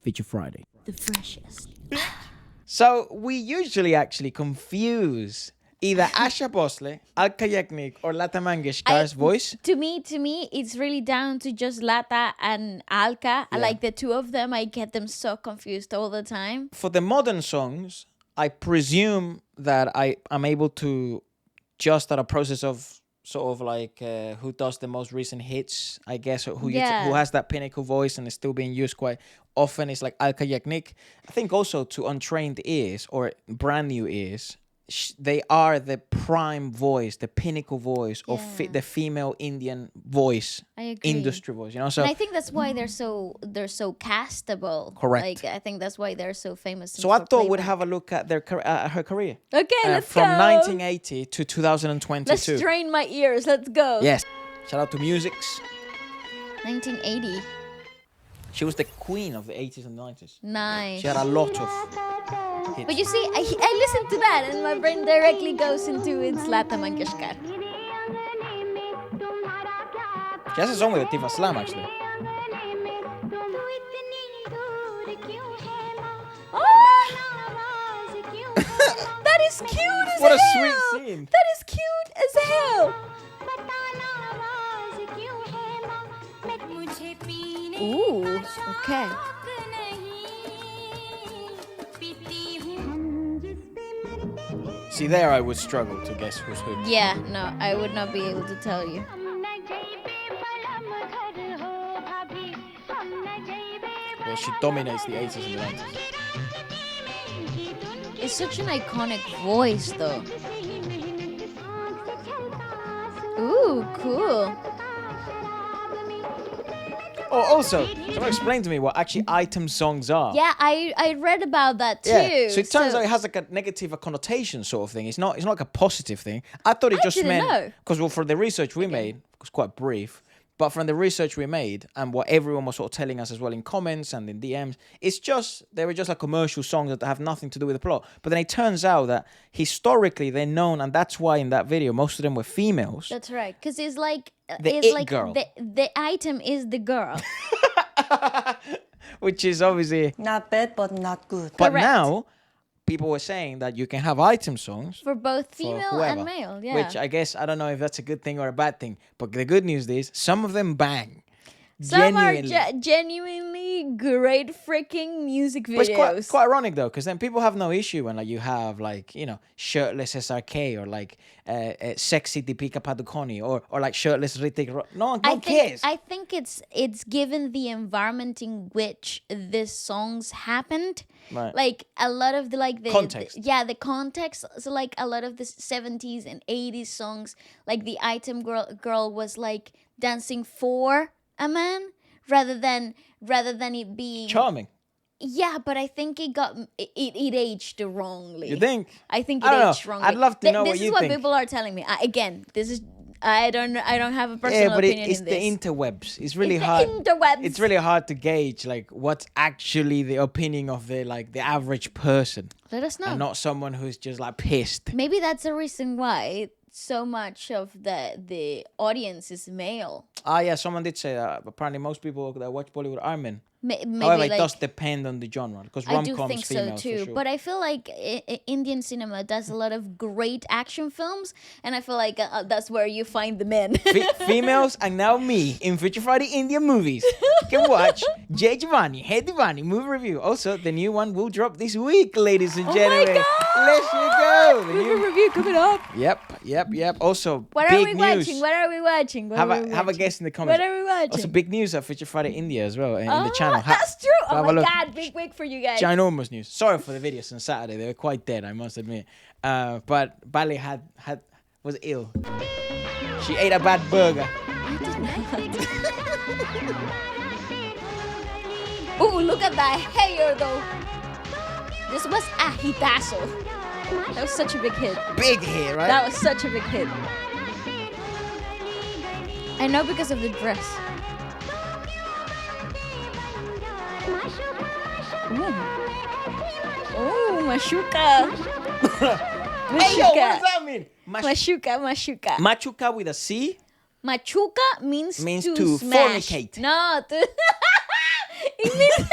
Feature Friday. The freshest. So we usually actually confuse either Asha Bhosle, Alka Yagnik, or Lata Mangeshkar's voice. To me, it's really down to just Lata and Alka. I like the two of them. I get them so confused all the time. For the modern songs, I presume that I'm able to just at a process of sort of like who does the most recent hits, I guess, who has that pinnacle voice and is still being used quite often is like Alka Yagnik. I think also to untrained ears or brand new ears, they are the prime voice, the pinnacle voice of the female Indian voice, industry voice. You know, so and I think that's why they're so castable. Correct. Like I think that's why they're so famous. So I thought we'd have a look at her career. Okay, let's from go. 1980 to 2022. Let's strain my ears. Let's go. Yes. Shout out to Musics. 1980. She was the queen of the 80s and 90s. Nice. She had a lot of hits. But you see, I listen to that and my brain directly goes into it's Lata Mangeshkar. She has a song with Latifah Aslam actually. Oh! That is cute as What a hell. sweet scene. That is cute as hell. Ooh, okay. See, there I would struggle to guess who's who. Yeah, no, I would not be able to tell you. Yeah, she dominates the 80s and the 90s. It's such an iconic voice, though. Ooh, cool. Oh, also, someone explain to me what actually item songs are. Yeah, I read about that too. Yeah. So it turns out it has like a negative connotation sort of thing. It's not like a positive thing. I thought it just didn't meant know. because for the research we made, it was quite brief. But from the research we made and what everyone was sort of telling us as well in comments and in DMs, they were just like commercial songs that have nothing to do with the plot. But then it turns out that historically they're known, and that's why in that video most of them were females. That's right, because it's like girl. The item is the girl. Which is obviously Not bad, but not good. But Correct. now people were saying that you can have item songs For both for female whoever, and male, yeah. Which I guess I don't know if that's a good thing or a bad thing. But the good news is some of them bang. Some Genuinely. are genuinely great freaking music But videos. it's quite ironic though, because then people have no issue when like you have like shirtless SRK or like sexy Deepika Padukone or like shirtless Hrithik. No one cares. I think it's given the environment in which these songs happened. Right. Like a lot of the Context. the context. So like a lot of the 70s and 80s songs, like the item girl was like dancing for a man rather than it being Charming. Yeah, but I think it aged wrongly. You think? I think I it don't know. aged wrongly. I'd love to know what you This is what think. people are telling me. I don't have a personal But opinion it's in the this. interwebs. It's really It's the hard. interwebs. It's really hard to gauge like what's actually the opinion of the average person, Let us know. and not someone who's just like pissed. Maybe that's the reason why so much of the audience is male. Ah, yeah, someone did say that. Apparently, most people that watch Bollywood are men. Maybe However, it like, does depend on the genre because I do rom-coms think so females too, for sure. but I feel like Indian cinema does a lot of great action films, and I feel like that's where you find the men. Females and now me in Feature Friday Indian movies. You can watch Jay Giovanni, Hey Divani movie review. Also, the new one will drop this week, ladies and gentlemen. Let's go. The Movie new... review coming up. Yep. Also, What big are we news. watching? What are we watching? What are we Have a watching? guess in the comments. What are we watching? Also, big news at Feature Friday India as well in the channel. That's true. Have Oh a my look. god, big week for you guys. Ginormous news. Sorry for the videos on Saturday. They were quite dead, I must admit. But Bali was ill. She ate a bad burger. Ooh, look at that hair though. This was a hitazo. That was such a big hit. Big hair, right? That was such a big hit. I know because of the dress. Ooh, mashuka. Hey, yo, what does that mean? Mashuka. Machuca with a C? Machuca means Means to to smash. fornicate. No, it means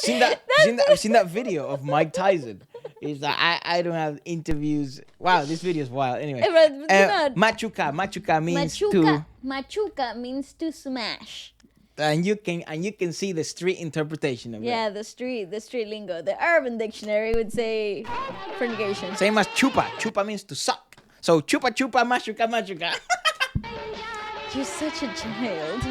I've seen that video of Mike Tyson. He's like, I don't have interviews. Wow, this video is wild. Anyway, machuca means to. Machuca means to smash. And you can see the street interpretation of it. Yeah, the street lingo. The Urban Dictionary would say fornication. Same as chupa. Chupa means to suck. So chupa machuca. You're such a child.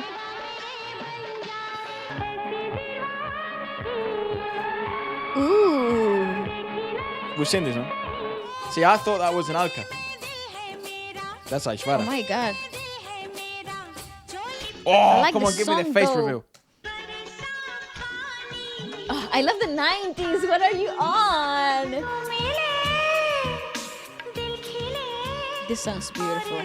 Ooh. We've seen this, huh? See, I thought that was an Alka. That's Aishvara. Oh my god. Oh, like come on, give me the face reveal. Oh, I love the 90s. What are you on? This song's beautiful.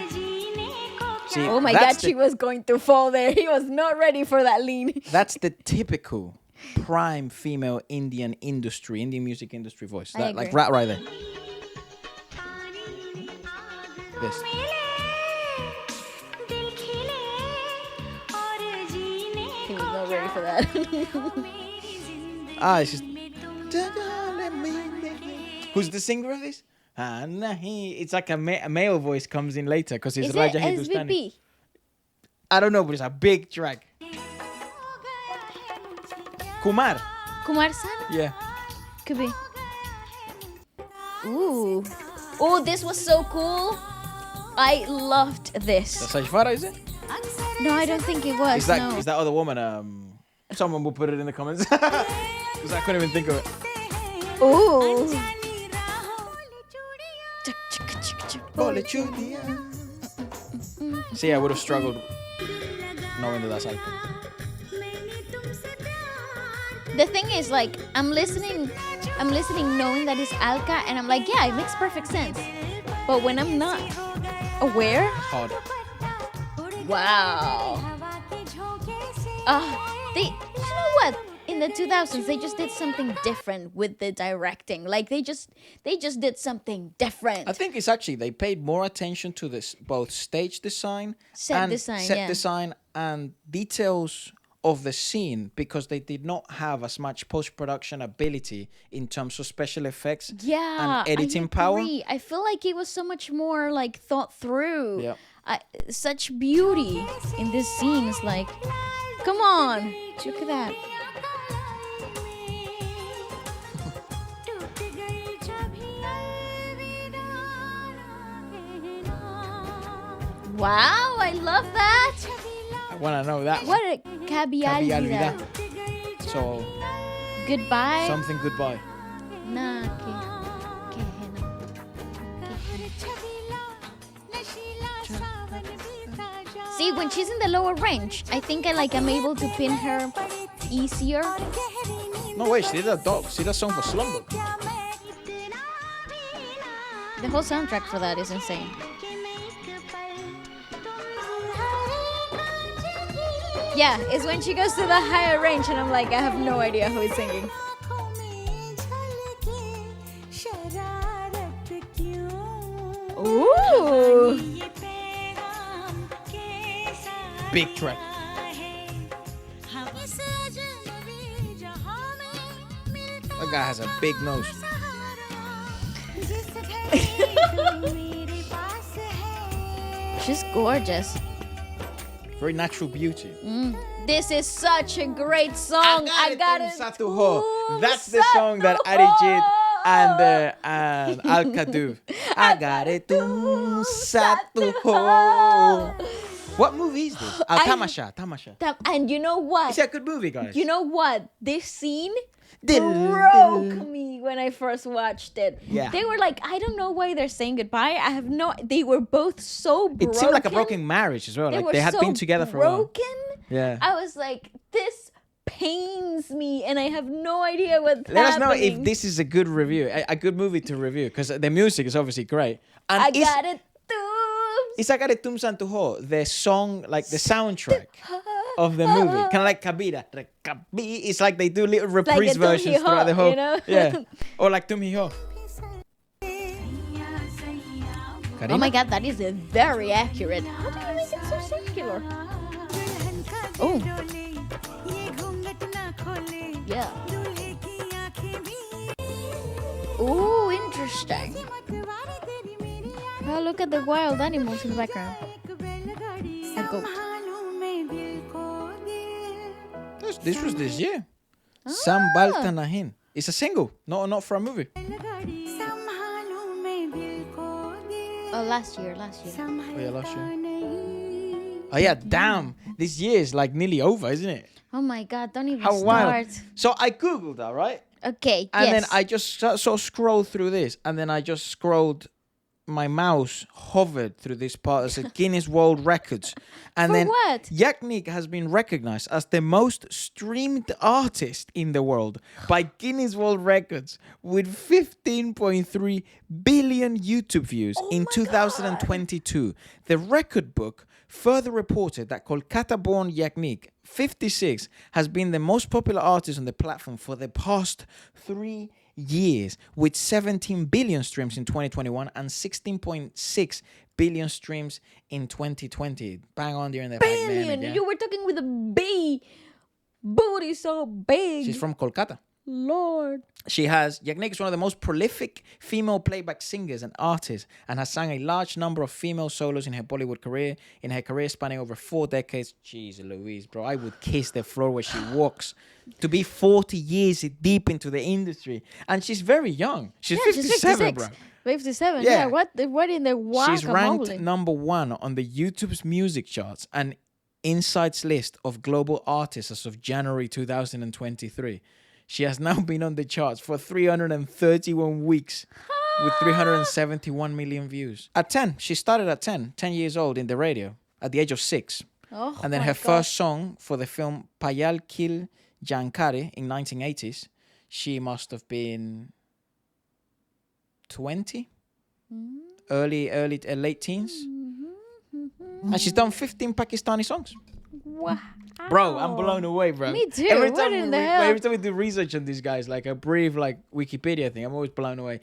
See, oh my god, she was going to fall there. He was not ready for that lean. That's the typical prime female Indian music industry voice. That, like right there. This. He was not ready for that. It's just. Who's the singer of this? It's like a male voice comes in later because it's Raja Hindustani. I don't know, but it's a big track. Kumar San? Yeah. Could be. Ooh. Oh, this was so cool. I loved this. That's Aishvara, is it? No, I don't think it was. Is that other woman? Someone will put it in the comments because I couldn't even think of it. Ooh. See, I would have struggled knowing that that's Alka. The thing is, like, I'm listening knowing that it's Alka, and I'm like, yeah, it makes perfect sense. But when I'm not aware, Hard. wow. You know what? In the 2000s, they just did something different with the directing. Like they just did something different. I think it's actually they paid more attention to this both stage design, set design, and details of the scene because they did not have as much post-production ability in terms of special effects and editing power. I feel like it was so much more like thought through. Yeah. Such beauty in this scene. It's like, come on, look at that. Wow, I love that. I want to know that. What a cabialidad. So, goodbye. Something goodbye. Na See, when she's in the lower range, I think I'm able to pin her easier. No way, she did a dog. She did a song for Slumber. The whole soundtrack for that is insane. Yeah, it's when she goes to the higher range and I'm like, I have no idea who is singing. Ooh! Big track. That guy has a big nose. She's gorgeous. Very natural beauty. This is such a great song. I got it. That's the song that Arijit and Alka do. I got it. What movie is this? Tamasha. And you know what? It's a good movie, guys. You know what? This scene broke me when I first watched it. Yeah. They were like, I don't know why they're saying goodbye. They were both so broken. It seemed like a broken marriage as well. They had been together for a while. Broken. Yeah. I was like, this pains me, and I have no idea what's happening. Let us know if this is a good review, a good movie to review, because the music is obviously great. And I got it. It's like Tum Santuho, the song, like the soundtrack of the movie. Kind of like Kabira. It's like they do little reprise versions throughout the whole. You know? Yeah. Or like Tum Hi Ho. Oh my god, that is very accurate. How do you make it so circular? Oh. Yeah. Ooh, interesting. Oh, look at the wild animals in the background. A goat. This was this year. Sambalta Nahin. It's a single, not for a movie. Oh, last year. Oh yeah, last year. Oh yeah, damn. This year is like nearly over, isn't it? Oh my God, don't even How start. wild. So I Googled that, right? Okay, And yes. then I just so scrolled through this, and then I just scrolled. My mouse hovered through this part as a Guinness World Records. And For then what? Yagnik has been recognized as the most streamed artist in the world by Guinness World Records with 15.3 billion YouTube views in 2022. The record book further reported that Kolkata-born Yagnik, 56, has been the most popular artist on the platform for the past 3 years, with 17 billion streams in 2021 and 16.6 billion streams in 2020. Bang on there in the Billion. back. You were talking with a B. Booty so big. She's from Kolkata. Lord. Yagnik is one of the most prolific female playback singers and artists, and has sang a large number of female solos in her Bollywood career, spanning over 4 decades. Jeez Louise, bro, I would kiss the floor where she walks. To be 40 years deep into the industry, and she's very young. She's 57, bro. 57, yeah. What in the guacamole? She's ranked number 1 on the YouTube's music charts and Insight's list of global artists as of January 2023. She has now been on the charts for 331 weeks with 371 million views. At 10, she started at 10 years old in the radio at the age of 6. Oh, and then her first song for the film Payal Kil Jankare in 1980s, she must have been 20, late teens. And she's done 15 Pakistani songs. Wow. Bro, I'm blown away, bro. Me too. Every What time in the hell? every time we do research on these guys, like a brief like Wikipedia thing, I'm always blown away.